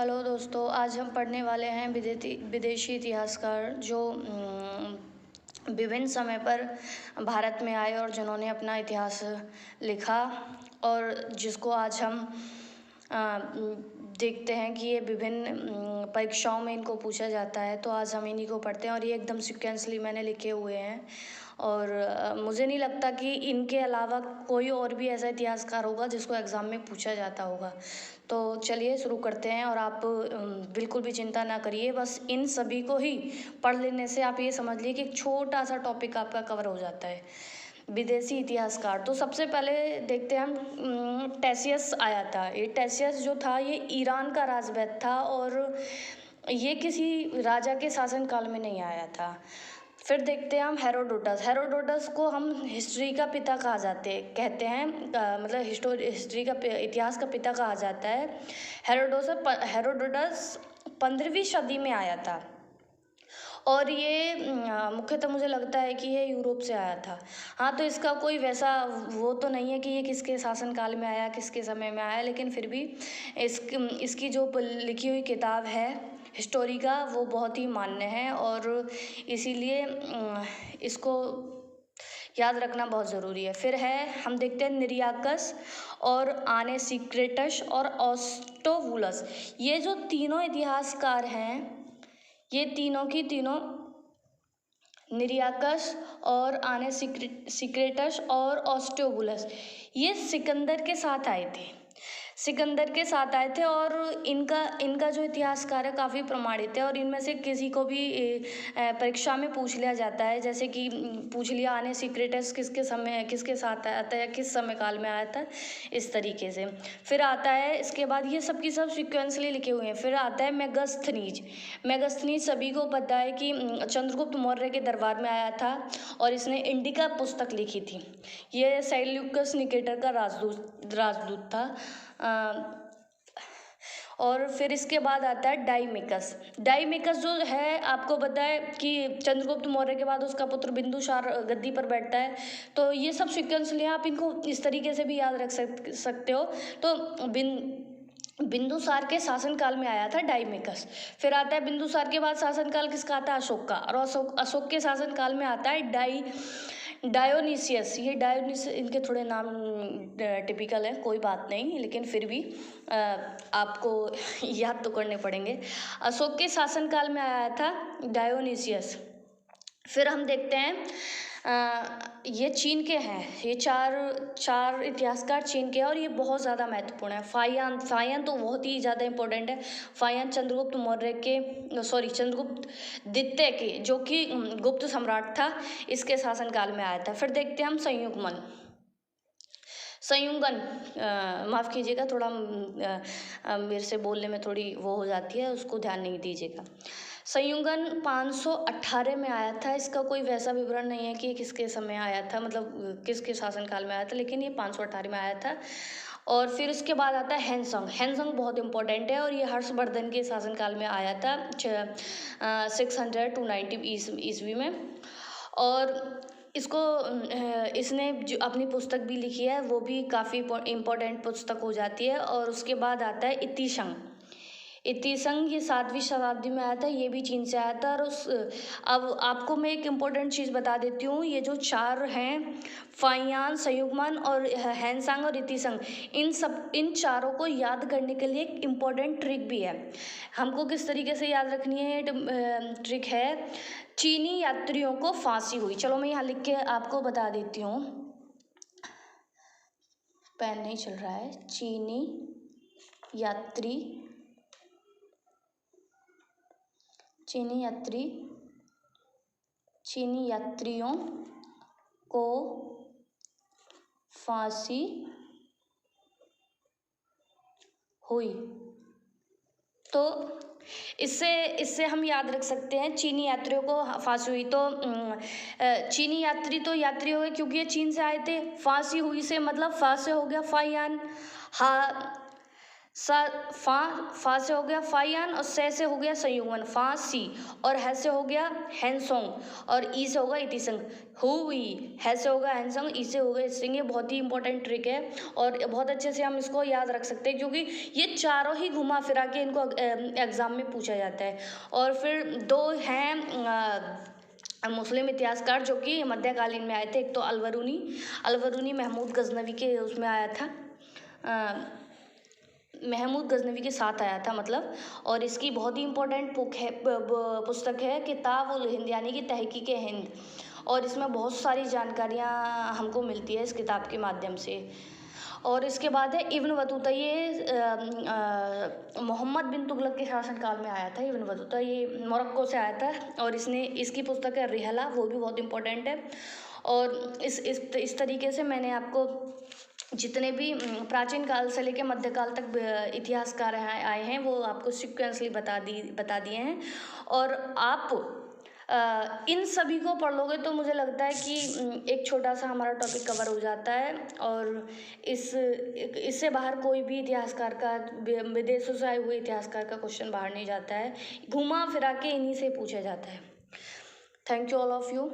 Hello दोस्तों, आज हम पढ़ने वाले हैं विदेशी इतिहासकार जो विभिन्न समय पर भारत में आए और जिन्होंने अपना इतिहास लिखा और जिसको आज हम देखते हैं कि ये विभिन्न परीक्षाओं में इनको पूछा जाता है। तो आज हम इन्हीं को पढ़ते हैं और ये एकदम सीक्वेंसली मैंने लिखे हुए हैं और मुझे नहीं लगता कि इनके अलावा कोई और भी ऐसा इतिहासकार होगा जिसको एग्ज़ाम में पूछा जाता होगा। तो चलिए शुरू करते हैं और आप बिल्कुल भी चिंता ना करिए, बस इन सभी को ही पढ़ लेने से आप ये समझ लीजिए कि एक छोटा सा टॉपिक आपका कवर हो जाता है। विदेशी इतिहासकार, तो सबसे पहले देखते हैं हम टेसियस आया था। ये टेसियस जो था ये ईरान का राजवैद था और ये किसी राजा के शासनकाल में नहीं आया था। फिर देखते हैं हम हेरोडोटस। हेरोडोटस को हम हिस्ट्री का पिता कहा कहते हैं, मतलब हिस्ट्री का इतिहास का पिता कहा जाता है। हेरोडोटस 15वीं सदी में आया था और ये मुख्यतः मुझे लगता है कि ये यूरोप से आया था। हाँ, तो इसका कोई वैसा वो तो नहीं है कि ये किसके शासनकाल में आया, किसके समय में आया, लेकिन फिर भी इसकी जो लिखी हुई किताब है हिस्टोरी का वो बहुत ही मान्य है और इसीलिए इसको याद रखना बहुत ज़रूरी है। फिर है, हम देखते हैं निरियाकस और आनेसिक्रेटस और ऑस्टोवुलस। ये जो तीनों इतिहासकार हैं, ये तीनों की तीनों, निरियाकस और आनेसिक्रेटस और ऑस्टोवुलस, ये सिकंदर के साथ आए थे और इनका जो इतिहासकार है काफ़ी प्रमाणित है और इनमें से किसी को भी परीक्षा में पूछ लिया जाता है। जैसे कि पूछ लिया आनेसिक्रेटस किसके साथ आया था या किस समय काल में आया था, इस तरीके से। फिर आता है, इसके बाद ये सब की सब सिक्वेंसली लिखे हुए हैं। फिर आता है मेगास्थनीज सभी को पता है कि चंद्रगुप्त मौर्य के दरबार में आया था और इसने इंडिका पुस्तक लिखी थी। ये सेल्यूकस निकेटर का राजदूत था। और फिर इसके बाद आता है डाइमिकस जो है, आपको पता है कि चंद्रगुप्त मौर्य के बाद उसका पुत्र बिंदुसार गद्दी पर बैठता है। तो ये सब सिक्वेंसली आप इनको इस तरीके से भी याद रख सकते हो। तो बिंदुसार के शासनकाल में आया था डाइमिकस। फिर आता है बिंदुसार के बाद शासनकाल किसका आता है, अशोक का, और अशोक के शासनकाल में आता है डायोनिसियस। ये डायोनिसियस, इनके थोड़े नाम टिपिकल हैं, कोई बात नहीं, लेकिन फिर भी आपको याद तो करने पड़ेंगे। अशोक के शासनकाल में आया था डायोनिसियस। फिर हम देखते हैं ये चीन के हैं, ये चार इतिहासकार चीन के हैं और ये बहुत ज़्यादा महत्वपूर्ण है। फाहियान तो बहुत ही ज़्यादा इम्पोर्टेंट है। फाहियान चंद्रगुप्त द्वितीय के, जो कि गुप्त सम्राट था, इसके शासनकाल में आया था। फिर देखते हैं हम संयुगन, माफ़ कीजिएगा, थोड़ा मेरे से बोलने में थोड़ी वो हो जाती है, उसको ध्यान नहीं दीजिएगा। संयुगन 518 में आया था। इसका कोई वैसा विवरण नहीं है कि किसके समय आया था, मतलब किसके शासनकाल में आया था, लेकिन ये 518 में आया था। और फिर उसके बाद आता है हैंसंग बहुत इंपॉर्टेंट है और ये हर्षवर्धन के शासनकाल में आया था 600 to 90 ईस्वी में। और इसने जो अपनी पुस्तक भी लिखी है वो भी काफ़ी इम्पोर्टेंट पुस्तक हो जाती है। और उसके बाद आता है इतिसंग, ये 7वीं शताब्दी में आया था, ये भी चीन से आया था। और अब आपको मैं एक इम्पोर्टेंट चीज़ बता देती हूँ, ये जो चार हैं, फाहियान, संयुगमन और हैंसंग और इतिसंग, इन चारों को याद करने के लिए एक इम्पोर्टेंट ट्रिक भी है। हमको किस तरीके से याद रखनी है, ये ट्रिक है, चीनी यात्रियों को फांसी हुई। चलो मैं यहाँ लिख के आपको बता देती हूँ, पेन नहीं चल रहा है। चीनी यात्रियों को फांसी हुई। तो इससे हम याद रख सकते हैं, चीनी यात्रियों को फांसी हुई। तो चीनी यात्री हो गए क्योंकि ये चीन से आए थे। फांसी हुई से मतलब फा से हो गया फाहियान, फा से हो गया फायान और से हो गया संयुगमन फांसी, और है से हो गया हैंसोंग, और ई से होगा इतिसंग हुई, है से होगा हैंसोंग, ई से होगा इतिसंग। ये बहुत ही इंपॉर्टेंट ट्रिक है और बहुत अच्छे से हम इसको याद रख सकते हैं, क्योंकि ये चारों ही घुमा फिरा के इनको एग्जाम में पूछा जाता है। और फिर दो हैं मुस्लिम इतिहासकार जो कि मध्यकालीन में आए थे। एक तो अलवरूनी महमूद गजनवी के उसमें आया था, महमूद गजनवी के साथ आया था मतलब। और इसकी बहुत ही इम्पोर्टेंट पुस्तक है किताब उल हिंद, यानी कि तहकीक हिंद। और इसमें बहुत सारी जानकारियाँ हमको मिलती है इस किताब के माध्यम से। और इसके बाद है इब्न बतूता। ये मोहम्मद बिन तुगलक के शासनकाल में आया था। इब्न बतूता ये मोरक्को से आया था और इसकी पुस्तक है रिहला, वो भी बहुत इम्पोर्टेंट है। और इस तरीके से मैंने आपको जितने भी प्राचीन काल से लेकर मध्यकाल तक इतिहासकार आए हैं वो आपको सिक्वेंसली बता दिए हैं। और आप इन सभी को पढ़ लोगे तो मुझे लगता है कि एक छोटा सा हमारा टॉपिक कवर हो जाता है। और इससे बाहर कोई भी इतिहासकार का, विदेशों से आए हुए इतिहासकार का क्वेश्चन बाहर नहीं जाता है, घुमा फिरा के इन्हीं से पूछा जाता है। Thank you all of you.